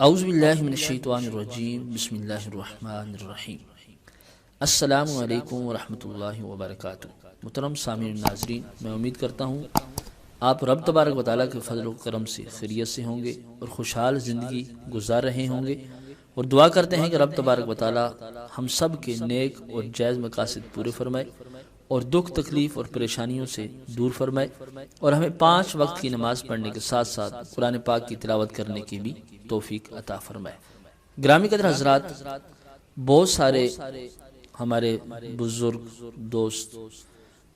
اعوذ باللہ من الشیطان الرجیم بسم اللہ الرحمن الرحیم السلام علیکم ورحمۃ اللہ وبرکاتہ۔ محترم سامعین ناظرین، میں امید کرتا ہوں آپ رب تبارک و تعالیٰ کے فضل و کرم سے خیریت سے ہوں گے اور خوشحال زندگی گزار رہے ہوں گے، اور دعا کرتے ہیں کہ رب تبارک و تعالیٰ ہم سب کے نیک اور جائز مقاصد پورے فرمائے اور دکھ تکلیف اور پریشانیوں سے دور فرمائے، اور ہمیں 5 وقت کی نماز پڑھنے کے ساتھ ساتھ قرآن پاک کی تلاوت کرنے کی بھی توفیق عطا فرمائے۔ گرامی قدر حضرات، بہت سارے ہمارے بزرگ دوست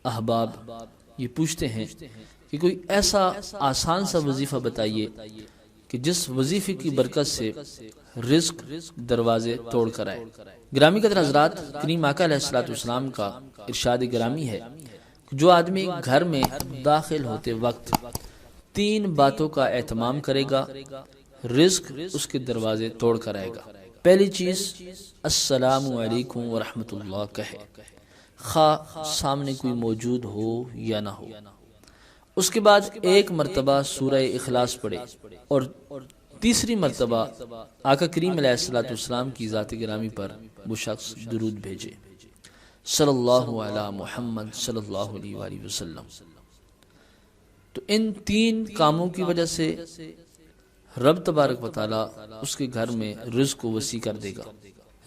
احباب یہ پوچھتے ہیں کہ کوئی ایسا آسان سا وظیفہ بتائیے کہ جس وظیفے کی برکت سے رزق دروازے توڑ کر آئے۔ گرامی قدر حضرات، کریم آقا علیہ السلام کا ارشاد گرامی ہے کہ جو آدمی گھر میں داخل ہوتے وقت 3 باتوں کا اہتمام کرے گا، رزق اس کے دروازے توڑ کر آئے گا۔ پہلی چیز، السلام علیکم ورحمۃ اللہ کہے، خواہ سامنے کوئی موجود ہو یا نہ ہو۔ اس کے بعد 1 مرتبہ سورہ اخلاص پڑھے، اور تیسری مرتبہ آقا کریم علیہ السلام کی ذات گرامی پر وہ شخص درود بھیجے، صلی اللہ علی محمد صلی اللہ علیہ وآلہ وسلم۔ تو ان 3 کاموں کی وجہ سے رب تبارک و تعالیٰ اس کے گھر میں رزق کو وسیع کر دے گا،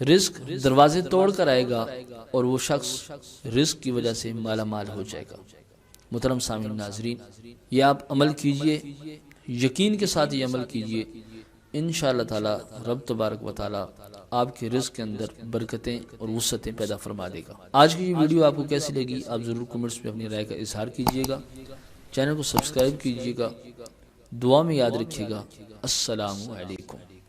رزق دروازے توڑ کر آئے گا، اور وہ شخص رزق کی وجہ سے مالا مال ہو جائے گا۔ محترم سامعین ناظرین، یہ آپ عمل کیجئے، یقین کے ساتھ یہ عمل کیجئے، انشاءاللہ تعالی رب تبارک و تعالی آپ کے رزق کے اندر برکتیں اور وسعتیں پیدا فرما دے گا۔ آج کی یہ ویڈیو آپ کو کیسی لگی، آپ ضرور کمنٹس میں اپنی رائے کا اظہار کیجئے گا، چینل کو سبسکرائب کیجئے گا، دعا میں یاد رکھیے گا۔ السلام علیکم۔